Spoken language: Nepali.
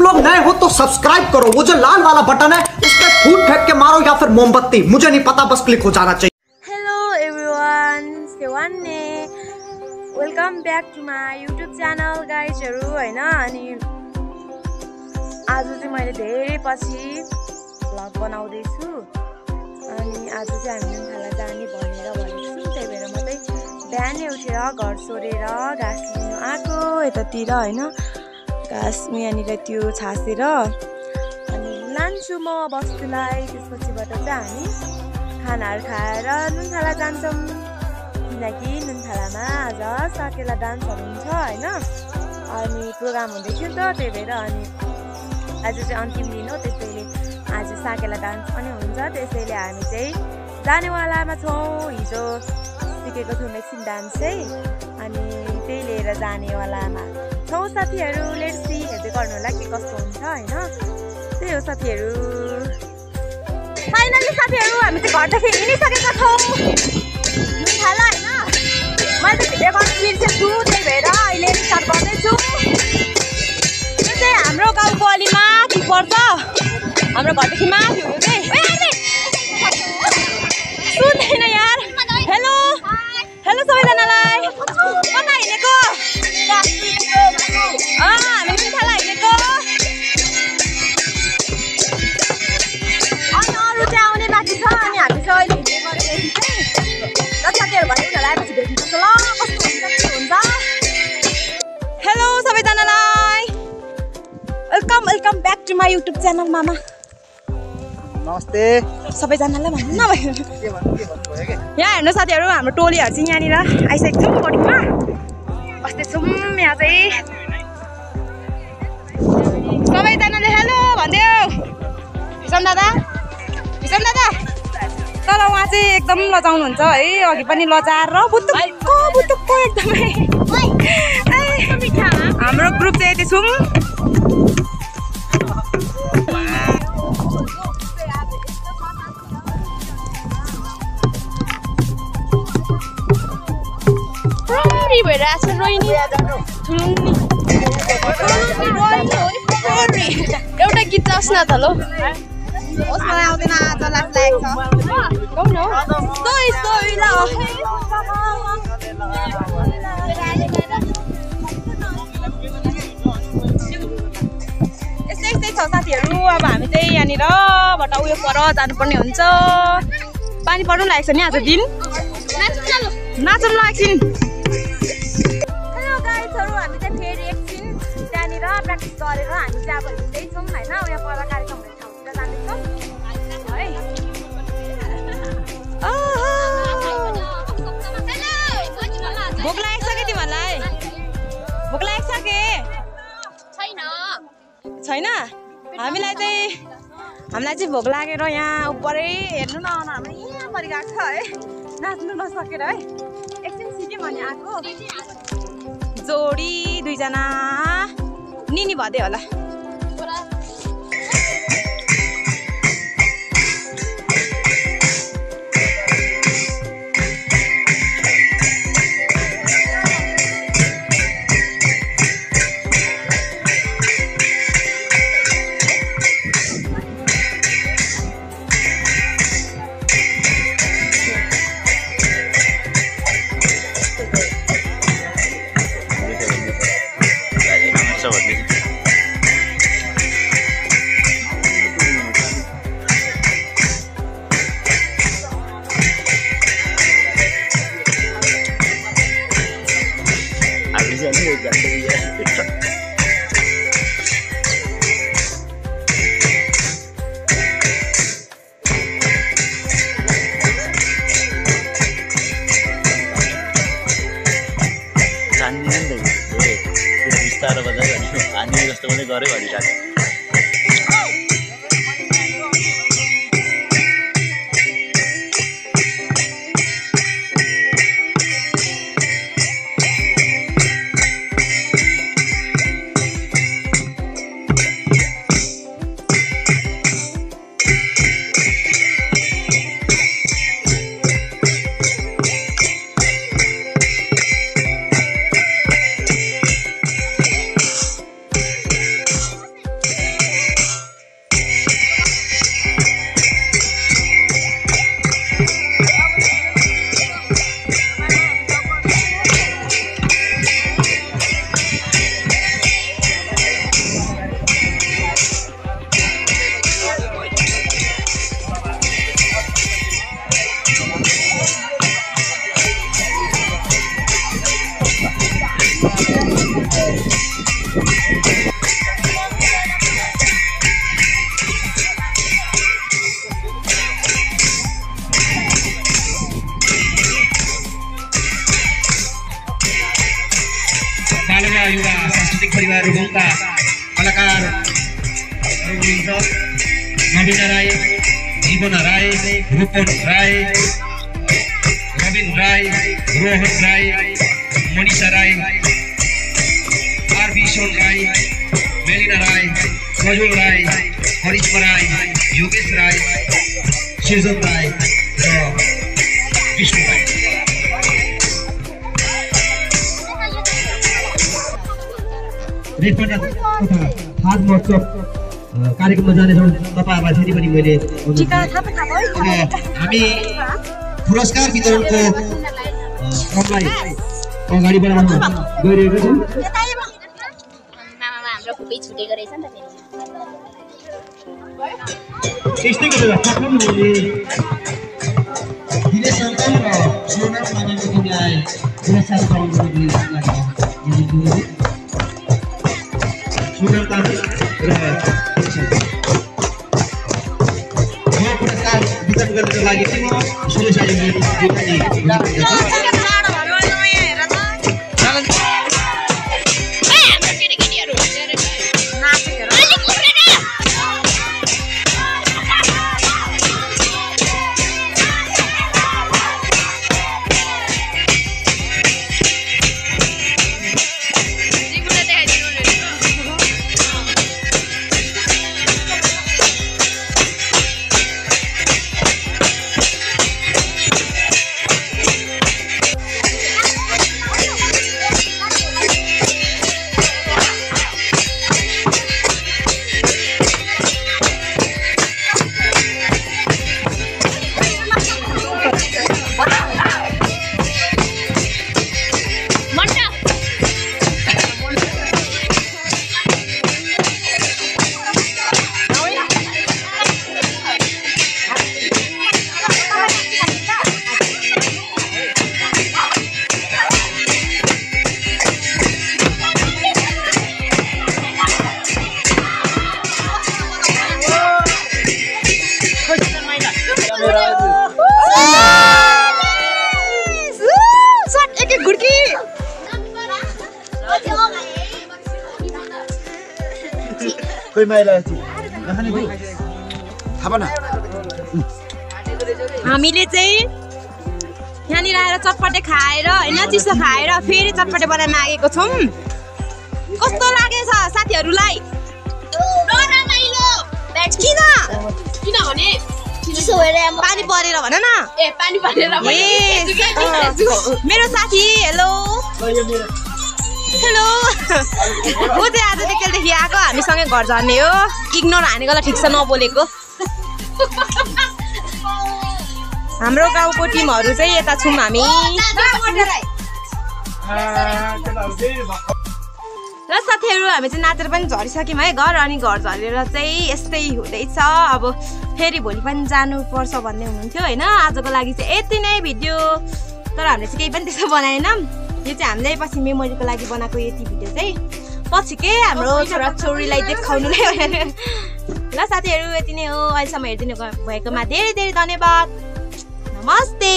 लोग नए हो तो सब्सक्राइब करो, वो जो लाल वाला बटन है उस पर फूट फेंक के मारो या फिर मोमबत्ती, मुझे नहीं पता, बस क्लिक हो जाना चाहिए। हेलो एभ्रिवान, सेवान्ने welcome back to my YouTube channel गाइजहरू हैन। अनि आज चाहिँ मैले धेरै पछि भ्लग बनाउँदैछु। अनि आज चाहिँ हामी नुनथाला जाने भनेर भनेको छु, त्यही भएर म चाहिँ बिहानै उठेर घर सोरेर घाँस लिनु आएको यतातिर हैन। घाँस यहाँनिर त्यो छासेर अनि लान्छु म बस्तुलाई। त्यसपछिबाट चाहिँ हामी खानाहरू खाएर नुनथाला जान्छौँ, किनकि नुनथालामा आज साकेला डान्सहरू हुन्छ हैन। अनि प्रोग्राम हुँदै थियो नि त, त्यही भएर अनि आज चाहिँ अन्तिम दिन हो, त्यसैले आज साकेला डान्स पनि हुन्छ। त्यसैले हामी चाहिँ जानेवालामा छौँ। हिजो सिकेको थियौँ एकछिन डान्स चाहिँ, अनि त्यही लिएर जानेवालामा छौँ साथीहरू। लेट्स सी, हेर्दै गर्नु होला के कस्तो हुन्छ हैन। त्यही हो साथीहरू। फाइनली साथीहरू हामी चाहिँ घरदेखि हिँडिसकेका छौँ नुनथाला हैन। मैले चाहिँ भिडियो गर्नु बिर्सेछु, त्यही भएर अहिले स्टार्ट गर्दैछु। यो चाहिँ हाम्रो गाउँको अलि माथि पर्छ, हाम्रो घरदेखि माथि हुनु चाहिँ। सुन्दैन यार। हेलो हेलो सबैजनालाई। कता हिँडेको? हामी नुनथाला हिँडेको। अनि अरू चाहिँ आउने बाँकी छ। अनि हामी चाहिँ अहिले हिँड्दै गरेदेखि चाहिँ र साथीहरू भने उनीहरूलाई आएपछि भेट्नुपर्छ ल, कस्तो हुन्छ के हुन्छ। हेलो सबैजनालाई, welcome welcome back to my YouTube channel मामा। नमस्ते सबैजनालाई भन्नु न भयो। यहाँ हेर्नु साथीहरू, हाम्रो टोलीहरू चाहिँ यहाँनिर आइसकेको छौँ बोटिङमा बस्दैछौँ। यहाँ चाहिँ सबैजनाले हेलो भनिदेऊ। हिसम दादा, हिसम दादा तर उहाँ चाहिँ एकदम लजाउनुहुन्छ है, अघि पनि लजाएर बुतुक्क बुतुक्क एकदमै। हाम्रो ग्रुप चाहिँ यति छौँ। एउटा गीत जाओस् न त लो। मलाई आउँदैन, जलास लागेको छ। गाउँ न। यस्तै यस्तै छ साथीहरू। अब हामी चाहिँ यहाँनिरबाट उयो पर जानुपर्ने हुन्छ। पानी पर्नु लागेको छ नि आज दिन। नाचौँ ल एकछिन। हेलो गाइजहरू, हामी चाहिँ फेरि एकछिन त्यहाँनिर प्र्याक्टिस गरेर हामी चाहिँ अब हिँड्दैछौँ होइन। उयो पर कार्यक्रम हुने ठाउँतिर जाँदैछौँ है। भोक लागेको छ कि तिमीहरूलाई? भोक लागेको छ के? छैन। हामीलाई चाहिँ भोक लागेर यहाँ उपरै हेर्नु न, हाम्रो यहाँ परि गएको छ है, नाच्नु नसकेर है। एकछिन सिक्यौँ भने आएको जोडी दुईजना निनी भदै होला। बिस्तारो बजायो भने हामी जस्तो पनि गऱ्यो भनिरहेको। हाम्रा रुगौँका कलाकारहरू हुनुहुन्छ नवीना राई, जीवना राई, रूपन राई, रविन राई, रोहन राई, मनिषा राई, आरबी सोन राई, मेलिना राई, सजोल राई, हरिश्मा राई, योगेश राई, सृजन राई र विष्णु राई। रेडपन्डा तथा फाग महोत्सव कार्यक्रममा जानेछौँ। तपाईँहरूलाई फेरि पनि मैले हामी पुरस्कार वितरणको क्रमलाई अगाडि बढाउन गइरहेको छौँ। यस्तै गरेर प्रथम दिनेश शङ्कर र सोनाम मानेको टिमलाई पुरस्कार पाउनको लागि सुन्दरता र पुरस्कार वितरण गर्नको लागि चाहिँ म सुरेश आचार्य कोही माइला हामीले चाहिँ यहाँनिर आएर चटपटे खाएर होइन चिसो खाएर फेरि चटपटे बनाउन आएको छौँ। कस्तो लागेछ साथीहरूलाई? किनभने पानी परेर भन न। पानी परेर मेरो साथी हेलो हेलो ऊ चाहिँ आज निकलदेखि आएको हामीसँगै घर झर्ने हो। इग्नोर हानेकोलाई ठिक छ नबोलेको। हाम्रो गाउँको टिमहरू चाहिँ यता छौँ हामी। र साथीहरू हामी चाहिँ नाचेर पनि झरिसक्यौँ है घर। अनि घर झरेर चाहिँ यस्तै हुँदैछ। अब फेरि भोलि पनि जानुपर्छ भन्ने हुनुहुन्थ्यो होइन। आजको लागि चाहिँ यति नै भिडियो। तर हामीले चाहिँ केही पनि त्यसो बनाएनौँ। यो चाहिँ हामीले पछि मेमोरीको लागि बनाएको यति भिडियो चाहिँ पछि के हाम्रो छोराछोरीलाई देखाउनुलाई। ल साथीहरू यति नै हो। अहिलेसम्म हेरिदिनु भएकोमा धेरै धेरै धन्यवाद। नमस्ते।